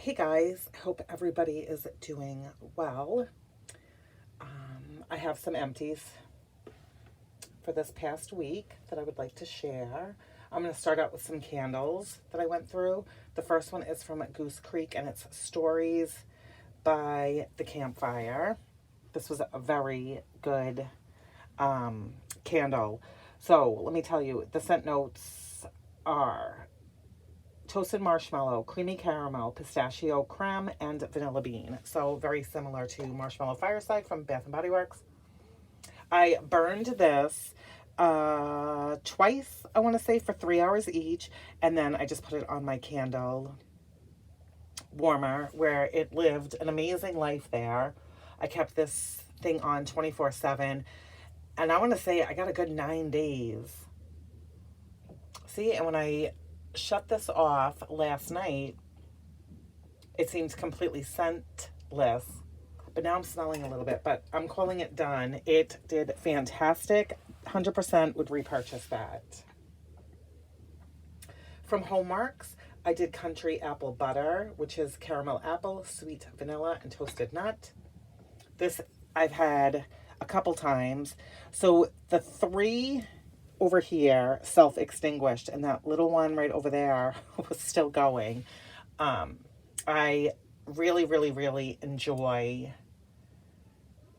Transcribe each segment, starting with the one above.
Hey guys, I hope everybody is doing well. I have some empties for this past week that I would like to share. I'm going to start out with some candles that I went through. The first one is from Goose Creek and it's Stories by the Campfire. This was a very good candle. So let me tell you, the scent notes are toasted marshmallow, creamy caramel, pistachio creme, and vanilla bean. So very similar to Marshmallow Fireside from Bath & Body Works. I burned this twice, I want to say, for 3 hours each. And then I just put it on my candle warmer where it lived an amazing life there. I kept this thing on 24/7. And I want to say I got a good 9 days. See, and when I shut this off last night, it seemed completely scentless, but now I'm smelling a little bit, but I'm calling it done. It did fantastic. 100% would repurchase that. From Homeworks, I did Country Apple Butter, which is caramel apple, sweet vanilla, and toasted nut. This I've had a couple times. So the three over here self-extinguished and that little one right over there was still going. I really enjoy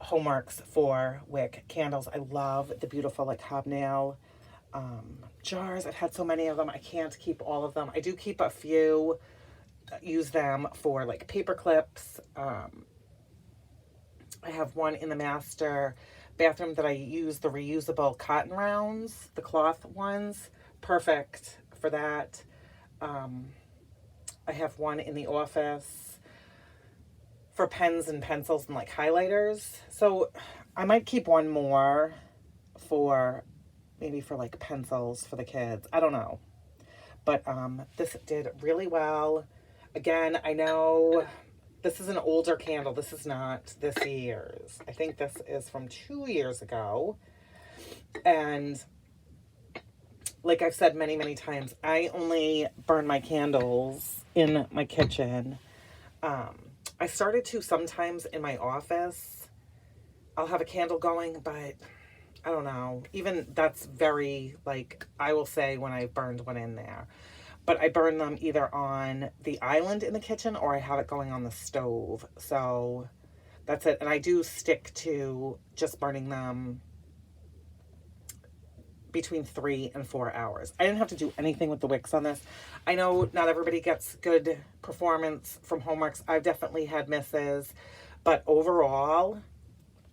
Homeworks for wick candles. I love the beautiful like hobnail jars. I've had so many of them. I can't keep all of them. I do keep a few, use them for like paper clips. I have one in the master bathroom that I use the reusable cotton rounds, the cloth ones. Perfect for that. I have one in the office for pens and pencils and like highlighters. So I might keep one more for maybe for like pencils for the kids. I don't know. But this did really well. Again, I know this is an older candle. This is not this year's. I think this is from 2 years ago. And like I've said many times, I only burn my candles in my kitchen. I started to sometimes in my office. I'll have a candle going, but I don't know. Even that's very, like, I will say when I burned one in there. But I burn them either on the island in the kitchen or I have it going on the stove. So that's it. And I do stick to just burning them between 3 and 4 hours. I didn't have to do anything with the wicks on this. I know not everybody gets good performance from Homeworks. I've definitely had misses. But overall,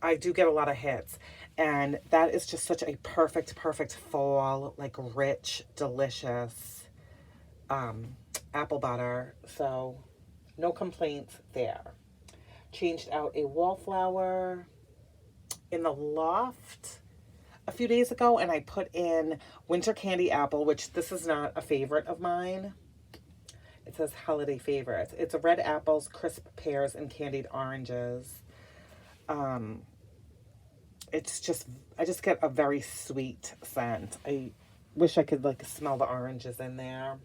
I do get a lot of hits. And that is just such a perfect fall, like rich, delicious apple butter. So no complaints there. Changed out a wallflower in the loft a few days ago, and I put in winter candy apple, which this is not a favorite of mine. It says holiday favorites. It's red apples, crisp pears, and candied oranges. It's just, I just get a very sweet scent. I wish I could like smell the oranges in there,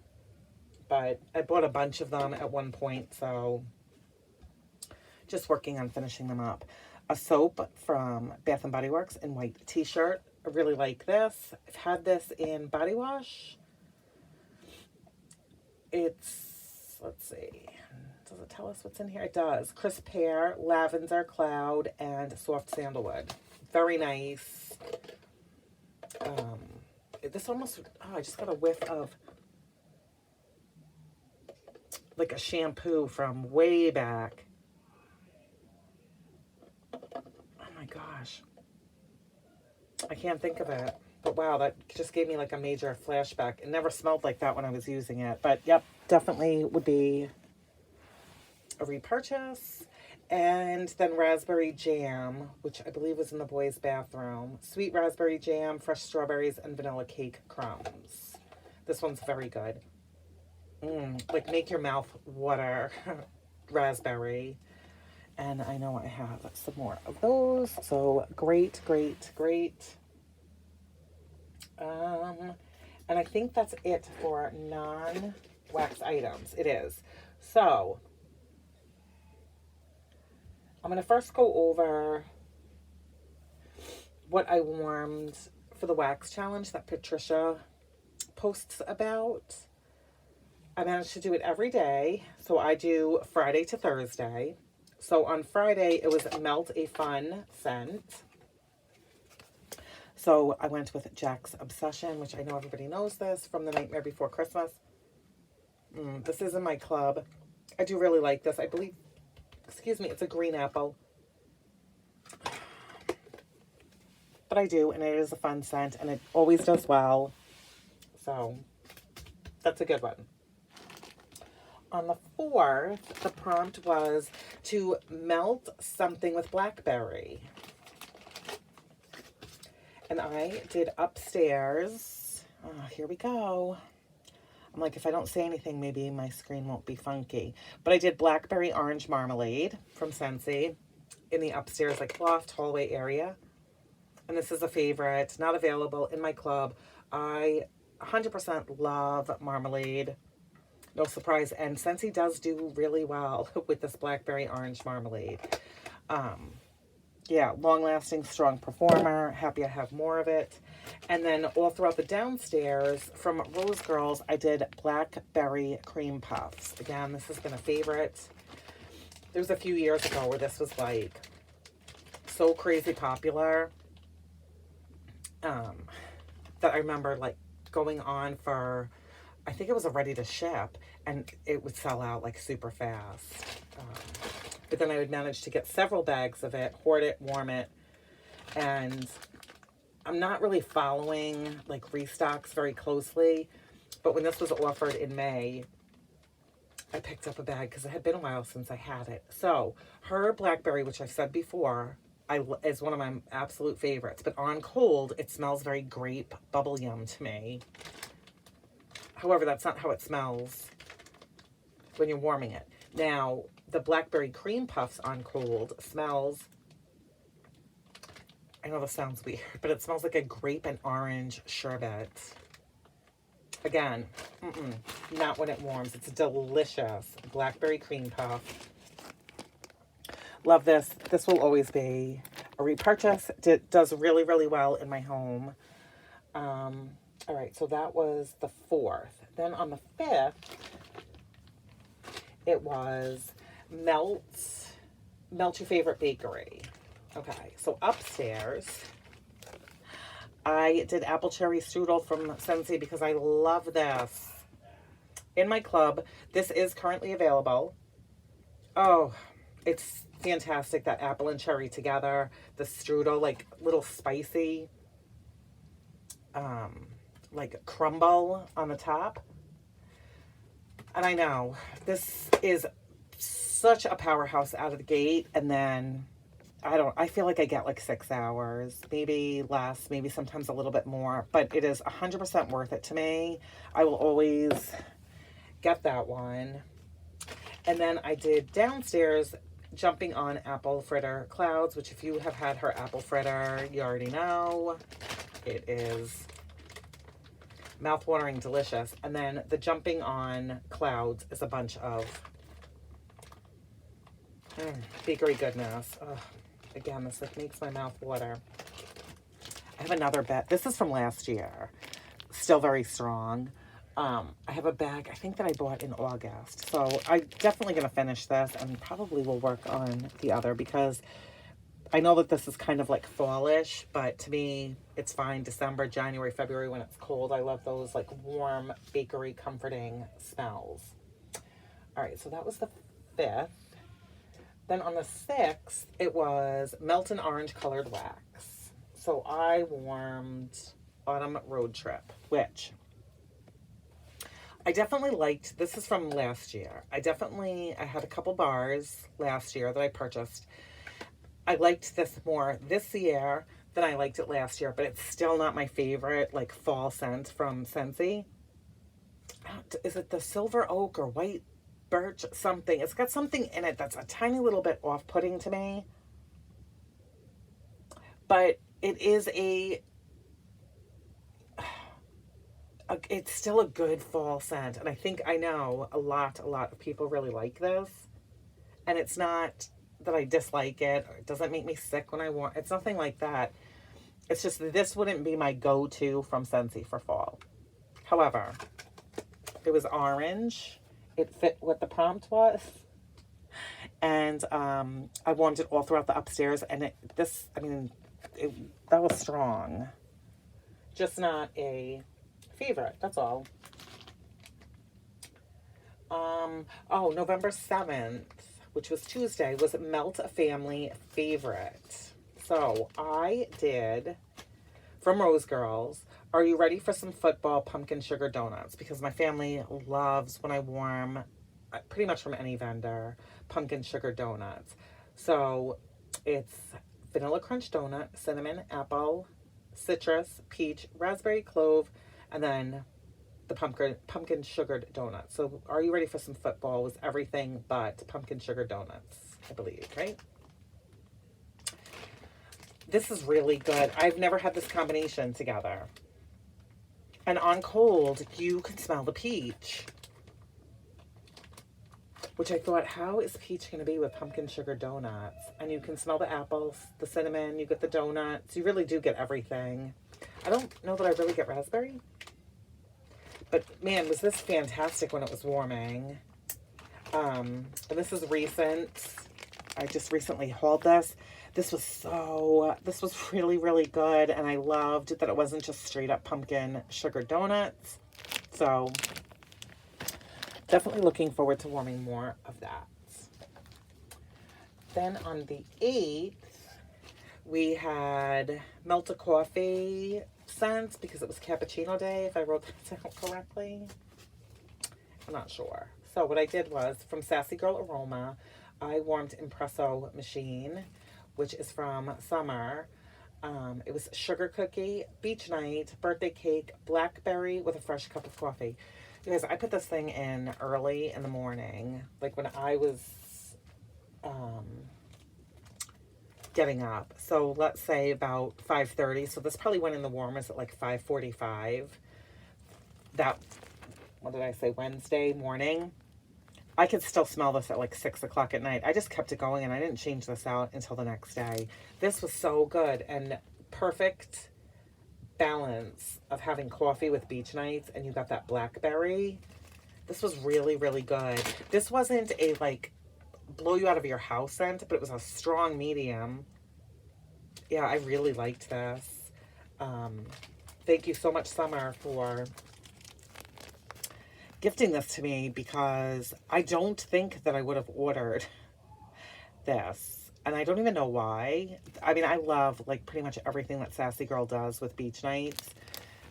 but I bought a bunch of them at one point, so just working on finishing them up. A soap from Bath & Body Works in white t-shirt. I really like this. I've had this in body wash. It's, let's see, does it tell us what's in here? It does. Crisp pear, lavender cloud, and soft sandalwood. Very nice. This almost, oh, I just got a whiff of like a shampoo from way back. Oh my gosh. I can't think of it. But wow, that just gave me like a major flashback. It never smelled like that when I was using it. But yep, definitely would be a repurchase. And then raspberry jam, which I believe was in the boys' bathroom. Sweet raspberry jam, fresh strawberries, and vanilla cake crumbs. This one's very good. Like make your mouth water. Raspberry. And I know I have some more of those. So great. And I think that's it for non-wax items. It is. So I'm going to first go over what I warmed for the wax challenge that Patricia posts about. I managed to do it every day. So I do Friday to Thursday. So on Friday, it was Melt a Fun scent. So I went with Jack's Obsession, which I know everybody knows this from The Nightmare Before Christmas. This is in my club. I do really like this. I believe, excuse me, it's a green apple. But I do, and it is a fun scent, and it always does well. So that's a good one. On the 4th, the prompt was to melt something with blackberry. And I did Upstairs. Oh, here we go. I'm like, if I don't say anything, maybe my screen won't be funky. But I did Blackberry Orange Marmalade from Scentsy in the upstairs, like, loft hallway area. And this is a favorite, not available in my club. I 100% love marmalade. No surprise. And Scentsy does do really well with this Blackberry Orange Marmalade. Yeah, long-lasting, strong performer. Happy I have more of it. And then all throughout the downstairs, from Rose Girls, I did Blackberry Cream Puffs. Again, this has been a favorite. There was a few years ago where this was, like, so crazy popular. That I remember, like, going on for, I think it was a ready to ship, and it would sell out, like, super fast. But then I would manage to get several bags of it, hoard it, warm it, and I'm not really following, like, restocks very closely, but when this was offered in May, I picked up a bag because it had been a while since I had it. So her blackberry, which I've said before, is one of my absolute favorites. But on cold, it smells very grape bubble yum to me. However, that's not how it smells when you're warming it. Now, the Blackberry Cream Puffs on cold smells, I know this sounds weird, but it smells like a grape and orange sherbet. Again, not when it warms. It's delicious. Blackberry Cream Puff. Love this. This will always be a repurchase. It does really, really well in my home. All right, so that was the 4th. Then on the 5th, it was melt your favorite bakery. Okay, so upstairs, I did apple cherry strudel from Scentsy because I love this. In my club, this is currently available. Oh, it's fantastic, that apple and cherry together. The strudel, like, little spicy, like, crumble on the top. And I know, this is such a powerhouse out of the gate, and then, I feel like I get like 6 hours, maybe less, maybe sometimes a little bit more, but it is 100% worth it to me. I will always get that one. And then I did downstairs, jumping on apple fritter clouds, which if you have had her apple fritter, you already know. It is mouth-watering delicious. And then the jumping on clouds is a bunch of bakery goodness. Ugh. Again, this like makes my mouth water. I have another bag. This is from last year. Still very strong. I have a bag, I think, that I bought in August. So I'm definitely going to finish this and probably will work on the other because I know that this is kind of like fallish, but to me, it's fine. December, January, February when it's cold. I love those like warm, bakery, comforting smells. All right, so that was the 5th. Then on the 6th, it was Melt an Orange Colored Wax. So I warmed Autumn Road Trip, which I definitely liked. This is from last year. I had a couple bars last year that I purchased. I liked this more this year than I liked it last year, but it's still not my favorite, like, fall scent from Scentsy. Is it the Silver Oak or White Birch something? It's got something in it that's a tiny little bit off-putting to me. But it is it's still a good fall scent. And I know a lot of people really like this. And it's not that I dislike it, or it doesn't make me sick when I wear it. It's nothing like that. It's just that this wouldn't be my go-to from Scentsy for fall. However, it was orange. It fit what the prompt was. And I warmed it all throughout the upstairs. And that was strong. Just not a favorite, that's all. November 7th, which was Tuesday, was Melt a Family favorite. So I did, from Rose Girls, are you ready for some football pumpkin sugar donuts? Because my family loves, when I warm, pretty much from any vendor, pumpkin sugar donuts. So it's vanilla crunch donut, cinnamon, apple, citrus, peach, raspberry, clove, and then the pumpkin sugared donuts. So are you ready for some football? Was everything but pumpkin sugar donuts, I believe, right? This is really good. I've never had this combination together. And on cold, you can smell the peach. Which I thought, how is peach going to be with pumpkin sugar donuts? And you can smell the apples, the cinnamon, you get the donuts. You really do get everything. I don't know that I really get raspberry. But man, was this fantastic when it was warming. And this is recent. I just recently hauled this. This was really, really good. And I loved that it wasn't just straight up pumpkin sugar donuts. So definitely looking forward to warming more of that. Then on the 8th, we had Melt a Coffee scents because it was cappuccino day, if I wrote that down correctly. I'm not sure. So what I did was, from Sassy Girl Aroma, I warmed Impresso Machine, which is from Summer. It was sugar cookie, beach night, birthday cake, blackberry with a fresh cup of coffee. You guys, I put this thing in early in the morning, like when I was getting up. So let's say about 5:30. So this probably went in the warmers at like 5:45. That, what did I say, Wednesday morning. I could still smell this at like 6 o'clock at night. I just kept it going and I didn't change this out until the next day. This was so good and perfect balance of having coffee with beach nights, and you got that blackberry. This was really, really good. This wasn't a like blow you out of your house scent, but it was a strong medium. Yeah, I really liked this. Thank you so much, Summer, for gifting this to me, because I don't think that I would have ordered this. And I don't even know why. I mean, I love like pretty much everything that Sassy Girl does with beach nights.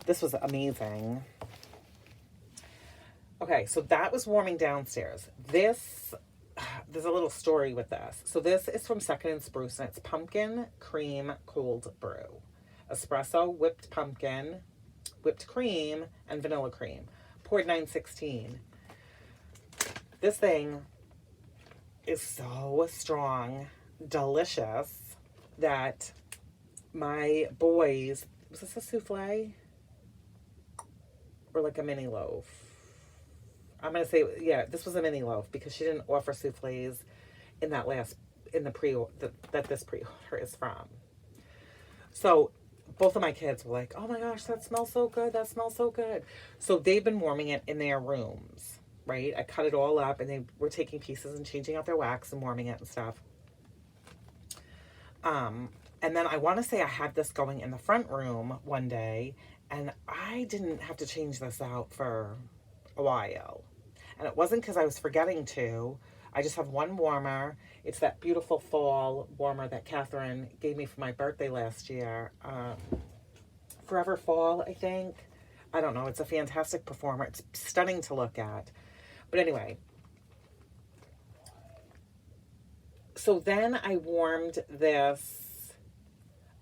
This was amazing. Okay, so that was warming downstairs. There's a little story with this. So this is from Second and Spruce, and it's pumpkin cream cold brew. Espresso, whipped pumpkin, whipped cream, and vanilla cream. Poured 916. This thing is so strong, delicious, that my boys, was this a souffle? Or like a mini loaf? I'm going to say, yeah, this was a mini loaf, because she didn't offer souffles in that that this pre-order is from. So both of my kids were like, oh my gosh, that smells so good. That smells so good. So they've been warming it in their rooms, right? I cut it all up, and they were taking pieces and changing out their wax and warming it and stuff. And then I want to say I had this going in the front room one day, and I didn't have to change this out for a while. And it wasn't because I was forgetting to. I just have one warmer. It's that beautiful fall warmer that Catherine gave me for my birthday last year. Forever Fall, I think. I don't know. It's a fantastic performer. It's stunning to look at. But anyway. So then I warmed this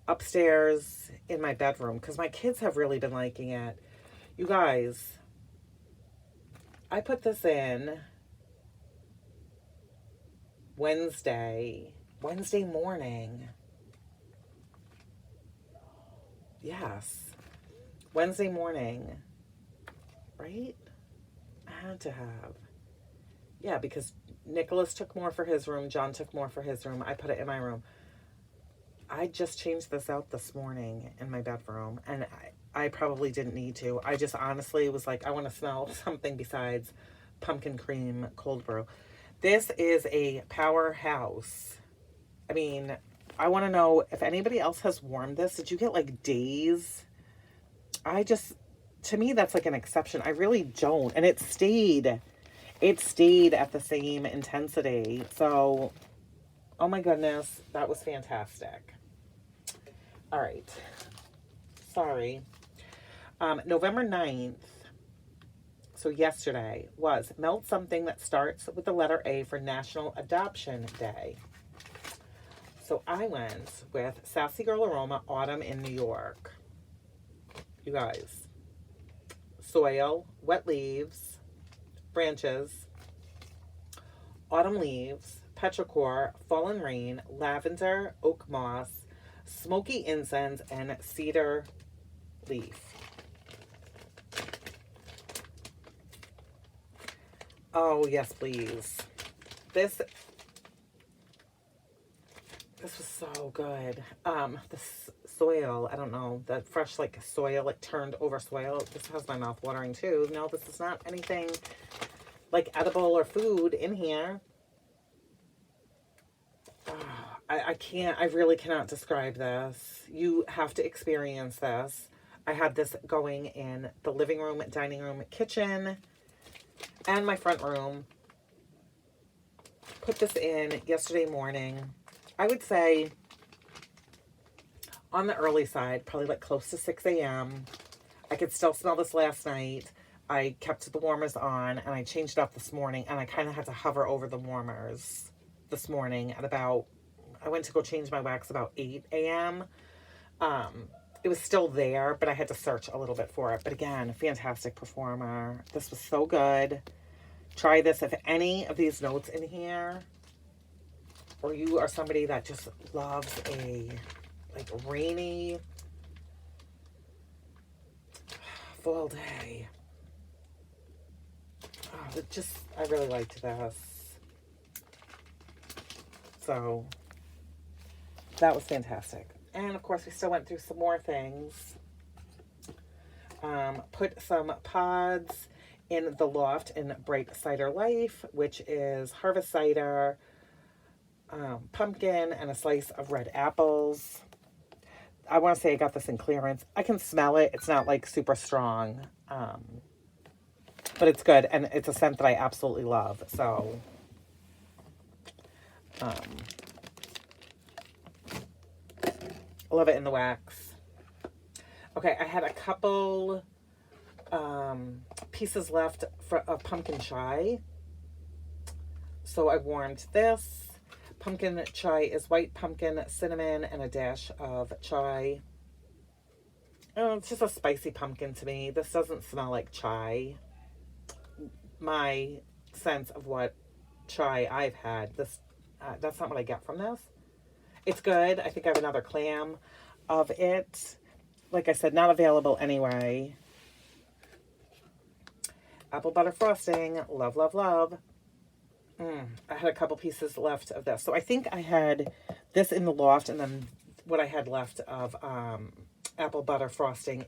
upstairs in my bedroom, because my kids have really been liking it. You guys, I put this in Wednesday morning. Yes. Wednesday morning. Right? I had to have. yeah, because Nicholas took more for his room, John took more for his room, I put it in my room. I just changed this out this morning in my bedroom, and I probably didn't need to. I just honestly was like, I want to smell something besides pumpkin cream cold brew. This is a powerhouse. I mean, I want to know if anybody else has warmed this. Did you get like days? To me, that's like an exception. I really don't. And it stayed at the same intensity. So, oh my goodness, that was fantastic. All right. Sorry. November 9th, so yesterday, was Melt Something That Starts with the letter A for National Adoption Day. So I went with Sassy Girl Aroma Autumn in New York. You guys. Soil, wet leaves, branches, autumn leaves, petrichor, fallen rain, lavender, oak moss, smoky incense, and cedar leaf. Oh, yes, please. This was so good. The soil, I don't know, the fresh, like, soil, like, turned over soil. This has my mouth watering, too. No, this is not anything, like, edible or food in here. I really cannot describe this. You have to experience this. I had this going in the living room, dining room, kitchen, and my front room. Put this in yesterday morning. I would say on the early side, probably like close to 6 a.m. I could still smell this last night. I kept the warmers on, and I changed it up this morning, and I kind of had to hover over the warmers this morning at about, I went to go change my wax about 8 a.m. It was still there, but I had to search a little bit for it. But again, fantastic performer. This was so good. Try this if any of these notes in here, or you are somebody that just loves a like rainy fall day. Oh, I really liked this. So that was fantastic. And of course, we still went through some more things. Put some pods in the loft in Bright Cider Life, which is harvest cider, pumpkin, and a slice of red apples. I want to say I got this in clearance. I can smell it. It's not like super strong, but it's good, and it's a scent that I absolutely love. So, I love it in the wax. Okay, I had a couple pieces left of pumpkin chai. So I warmed this. Pumpkin chai is white pumpkin, cinnamon, and a dash of chai. Oh, it's just a spicy pumpkin to me. This doesn't smell like chai. My sense of what chai I've had, that's not what I get from this. It's good. I think I have another clam of it. Like I said, not available anyway. Apple butter frosting. Love, love, love. I had a couple pieces left of this. So I think I had this in the loft, and then what I had left of apple butter frosting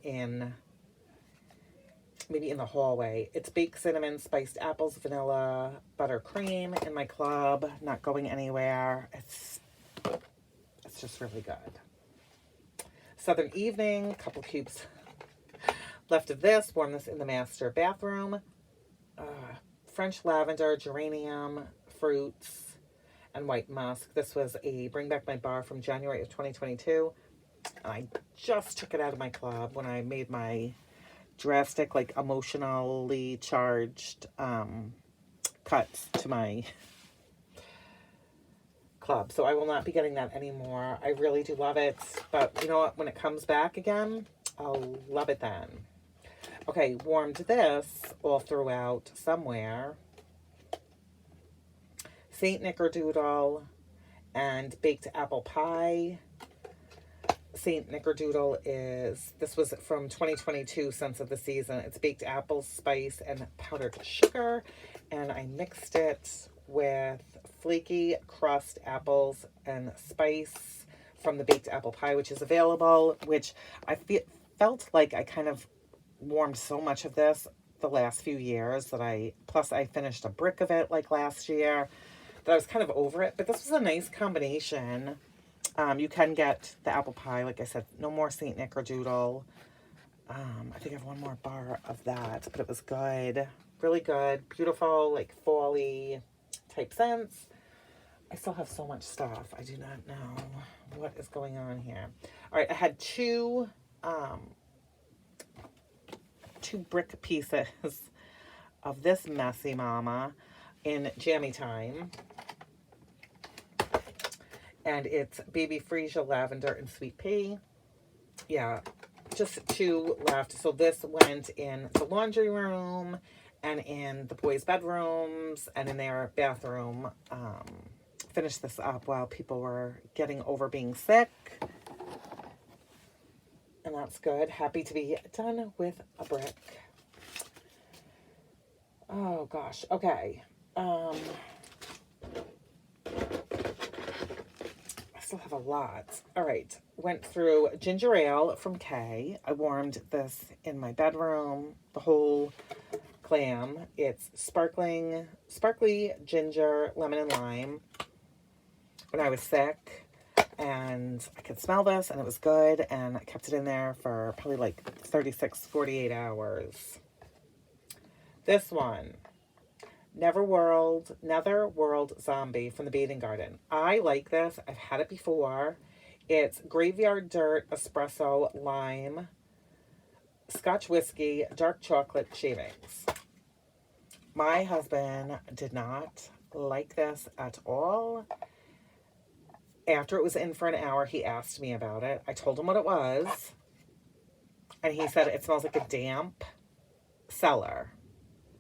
maybe in the hallway. It's baked cinnamon, spiced apples, vanilla, buttercream in my club. Not going anywhere. It's just really good. Southern Evening, couple cubes left of this. Warm this in the master bathroom. French lavender, geranium, fruits, and white musk. This was a Bring Back My Bar from January of 2022. And I just took it out of my club when I made my drastic, like, emotionally charged cuts to my club. So I will not be getting that anymore. I really do love it. But you know what? When it comes back again, I'll love it then. Okay, warmed this all throughout somewhere. Saint Nickerdoodle and baked apple pie. Saint Nickerdoodle this was from 2022 Scents of the Season. It's baked apples, spice, and powdered sugar. and I mixed it with flaky crust apples and spice from the baked apple pie, which is available, which felt like I kind of warmed so much of this the last few years that plus I finished a brick of it like last year, that I was kind of over it. But this was a nice combination. You can get the apple pie, like I said, no more Saint Nick or Doodle. I think I have one more bar of that, but it was good. Really good. Beautiful, like fall-y type scents. I still have so much stuff. I do not know what is going on here. All right, I had two brick pieces of this Messy Mama in Jammy Time. And it's Baby Freesia Lavender and Sweet Pea. Yeah, just two left. So this went in the laundry room and in the boys' bedrooms and in their bathroom. Finished this up while people were getting over being sick. And that's good. Happy to be done with a brick. Oh, gosh. Okay. I still have a lot. All right. Went through ginger ale from Kay. I warmed this in my bedroom. The whole clam. It's sparkly ginger, lemon, and lime. When I was sick, and I could smell this, and it was good, and I kept it in there for probably like 36, 48 hours. This one, Netherworld Zombie from the Bathing Garden. I like this. I've had it before. It's graveyard dirt, espresso, lime, Scotch whiskey, dark chocolate shavings. My husband did not like this at all. After it was in for an hour, he asked me about it. I told him what it was. And he said it smells like a damp cellar.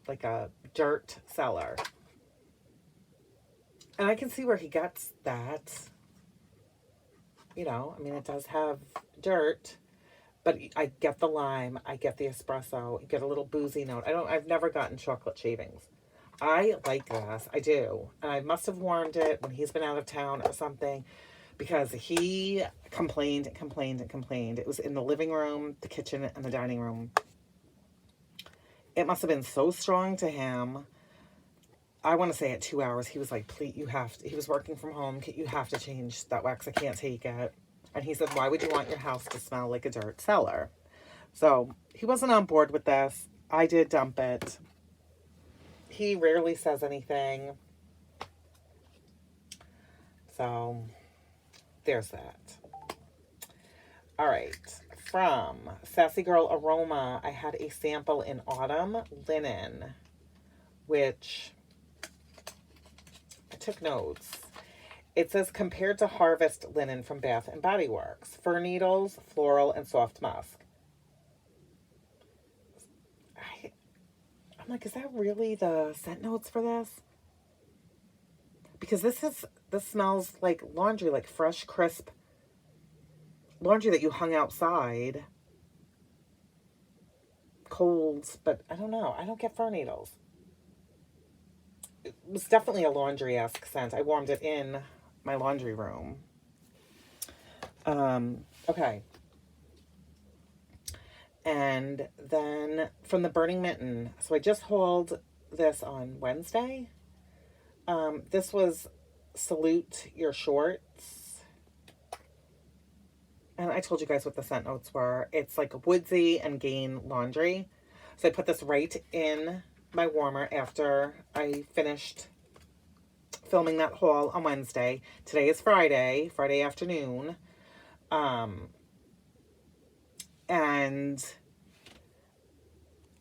Like a dirt cellar. And I can see where he gets that. You know, I mean, it does have dirt. But I get the lime. I get the espresso. You get a little boozy note. I've never gotten chocolate shavings. I like this. I do. And I must have warmed it when he's been out of town or something, because he complained. It was in the living room, the kitchen, and the dining room. It must have been so strong to him. I want to say at 2 hours, he was like, please, he was working from home. You have to change that wax. I can't take it. And he said, why would you want your house to smell like a dirt cellar? So he wasn't on board with this. I did dump it. He rarely says anything. So there's that. All right. From Sassy Girl Aroma, I had a sample in Autumn Linen, which I took notes. It says, compared to Harvest Linen from Bath & Body Works, fir needles, floral, and soft musk. I'm like, is that really the scent notes for this? Because this smells like laundry, like fresh, crisp laundry that you hung outside. Cold, but I don't know. I don't get fir needles. It was definitely a laundry-esque scent. I warmed it in my laundry room. Okay. And then from the Burning Mitten. So I just hauled this on Wednesday. This was Salute Your Shorts. And I told you guys what the scent notes were. It's like woodsy and Gain laundry. So I put this right in my warmer after I finished filming that haul on Wednesday. Today is Friday afternoon. And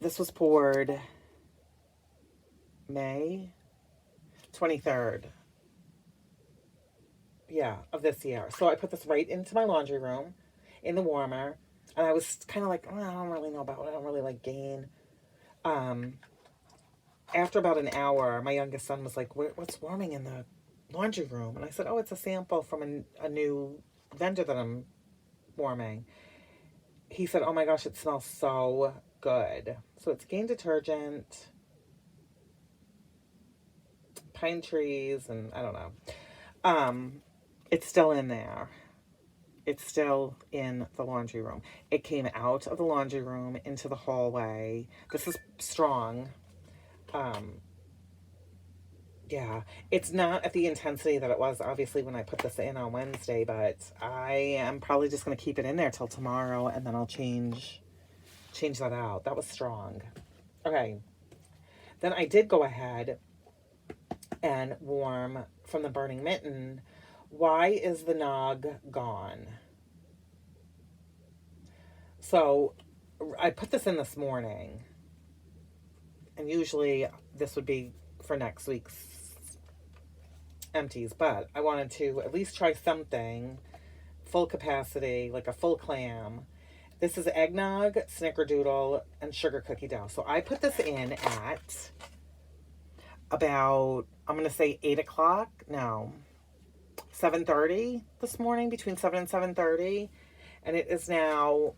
this was poured May 23rd. Yeah, of this year. So I put this right into my laundry room in the warmer. And I was kind of like, oh, I don't really know about it. I don't really like Gain. After about an hour, my youngest son was like, what's warming in the laundry room? And I said, oh, it's a sample from a new vendor that I'm warming. He said, oh my gosh, it smells so good. So it's Gain detergent. pine trees, and I don't know. It's still in there. It's still in the laundry room. It came out of the laundry room into the hallway. This is strong. Yeah, it's not at the intensity that it was obviously when I put this in on Wednesday, but I am probably just going to keep it in there till tomorrow, and then I'll change that out. That was strong. Okay. Then I did go ahead and warm from the Burning Mitten. Why is the nog gone? So I put this in this morning, and usually this would be for next week's empties, but I wanted to at least try something full capacity, like a full clam. This is eggnog, snickerdoodle, and sugar cookie dough. So I put this in at about, I'm going to say 8 o'clock. No, 7:30 this morning, between 7 and 7:30. And it is now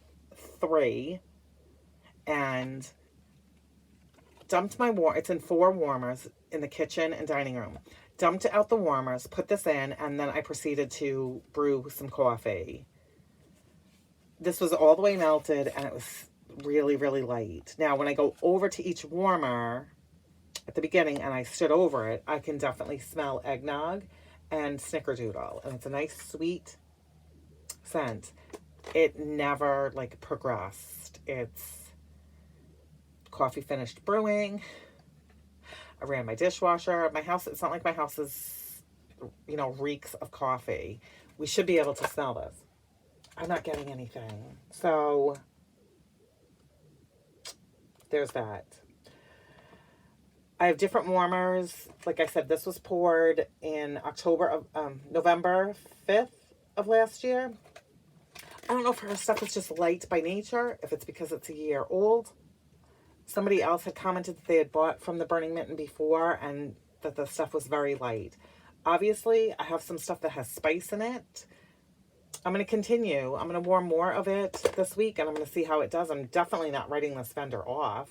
3. And dumped my it's in 4 warmers in the kitchen and dining room. Dumped out the warmers, put this in, and then I proceeded to brew some coffee. This was all the way melted, and it was really, really light. Now, when I go over to each warmer at the beginning and I stood over it, I can definitely smell eggnog and snickerdoodle, and it's a nice sweet scent. It never like progressed. It's coffee finished brewing. I ran my dishwasher. My house, it's not like my house is, reeks of coffee. We should be able to smell this. I'm not getting anything. So there's that. I have different warmers. Like I said, this was poured in November 5th of last year. I don't know if her stuff is just light by nature, if it's because it's a year old. Somebody else had commented that they had bought from the Burning Mitten before and that the stuff was very light. Obviously, I have some stuff that has spice in it. I'm going to continue. I'm going to warm more of it this week, and I'm going to see how it does. I'm definitely not writing this vendor off.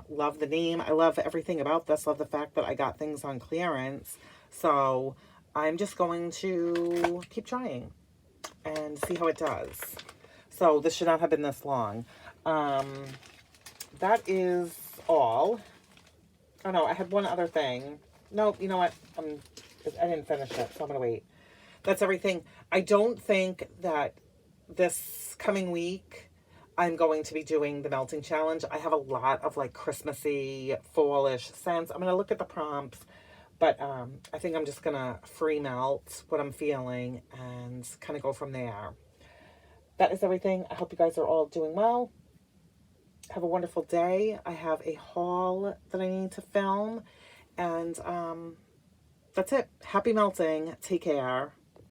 Love the name. I love everything about this. Love the fact that I got things on clearance. So I'm just going to keep trying and see how it does. So this should not have been this long. That is all. Oh no, I had one other thing. Nope, you know what? I didn't finish it, so I'm going to wait. That's everything. I don't think that this coming week I'm going to be doing the melting challenge. I have a lot of like Christmassy, fallish scents. I'm going to look at the prompts, but I think I'm just going to free melt what I'm feeling and kind of go from there. That is everything. I hope you guys are all doing well. Have a wonderful day. I have a haul that I need to film, and that's it. Happy melting. Take care.